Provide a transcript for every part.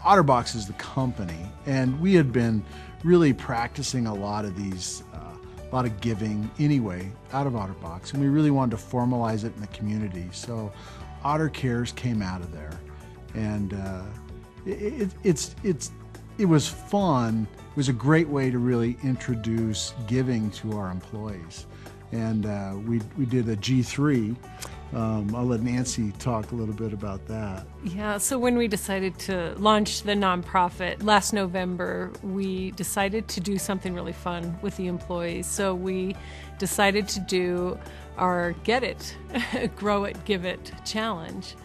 Otterbox is the company, and we had been really practicing a lot of these, a lot of giving anyway out of Otterbox, and we really wanted to formalize it in the community. So Otter Cares came out of there, and it was fun. It was a great way to really introduce giving to our employees, and we did a G3. I'll let Nancy talk a little bit about that. Yeah, so when we decided to launch the nonprofit last November, we decided to do something really fun with the employees. So we decided to do our Get It, Grow It, Give It challenge.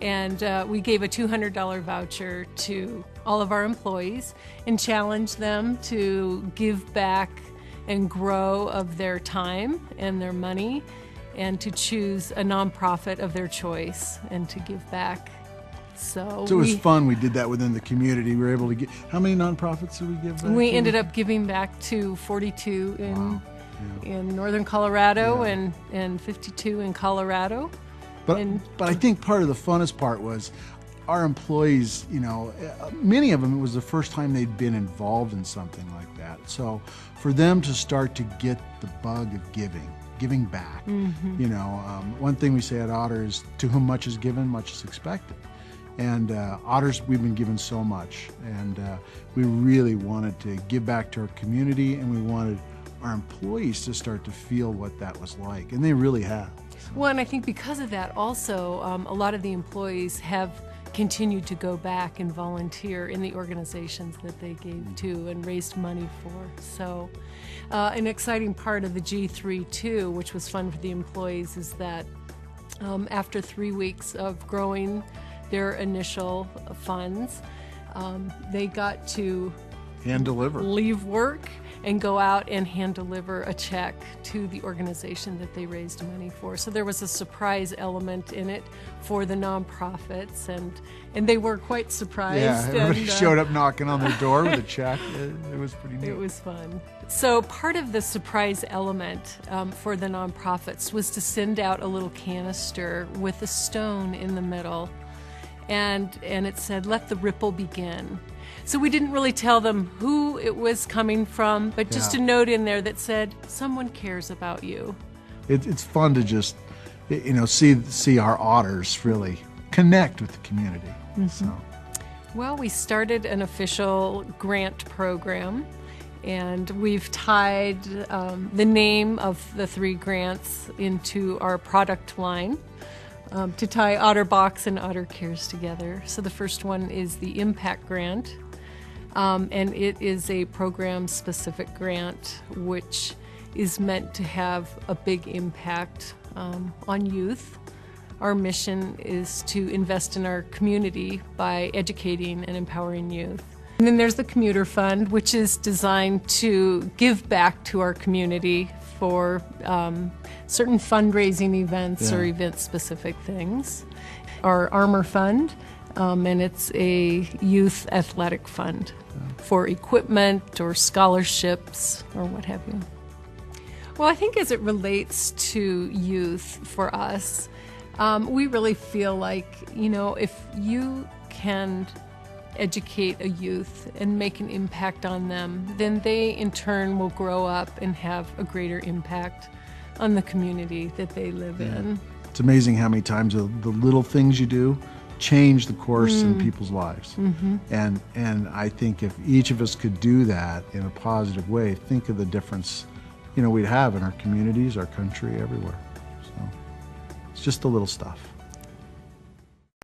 And we gave a $200 voucher to all of our employees and challenged them to give back and grow of their time and their money, and to choose a nonprofit of their choice and to give back. So it was fun. We did that within the community. We were able to get, how many nonprofits did we give back? We ended up giving back to 42 in northern Colorado, and 52 in Colorado. But I think part of the funnest part was our employees, you know, many of them, it was the first time they'd been involved in something like that. So for them to start to get the bug of giving back. You know, one thing we say at Otter is, to whom much is given, much is expected. And Otters, we've been given so much, and we really wanted to give back to our community, and we wanted our employees to start to feel what that was like, and they really have. So. Well, and I think because of that also, a lot of the employees have continued to go back and volunteer in the organizations that they gave to and raised money for. So an exciting part of the G3 too, which was fun for the employees, is that after 3 weeks of growing their initial funds, they got to hand deliver, leave work and go out and hand deliver a check to the organization that they raised money for. So there was a surprise element in it for the nonprofits, and they were quite surprised. Yeah, everybody showed up knocking on their door with a check. It was pretty neat. It was fun. So part of the surprise element for the nonprofits was to send out a little canister with a stone in the middle, and it said, "Let the ripple begin." So we didn't really tell them who it was coming from, but just a note in there that said, someone cares about you. It's fun to just, you know, see our otters really connect with the community. So. Well, we started an official grant program, and we've tied the name of the 3 grants into our product line. To tie Otterbox and Otter Cares together. So the first one is the Impact Grant, and it is a program-specific grant which is meant to have a big impact on youth. Our mission is to invest in our community by educating and empowering youth. And then there's the Commuter Fund, which is designed to give back to our community for certain fundraising events or event-specific things. Our Armor Fund, and it's a youth athletic fund for equipment or scholarships or what have you. Well, I think as it relates to youth for us, we really feel like, you know, if you can educate a youth and make an impact on them, then they in turn will grow up and have a greater impact on the community that they live in. It's amazing how many times the little things you do change the course in people's lives. And I think if each of us could do that in a positive way, think of the difference, you know, we'd have in our communities, our country, everywhere. So it's just the little stuff.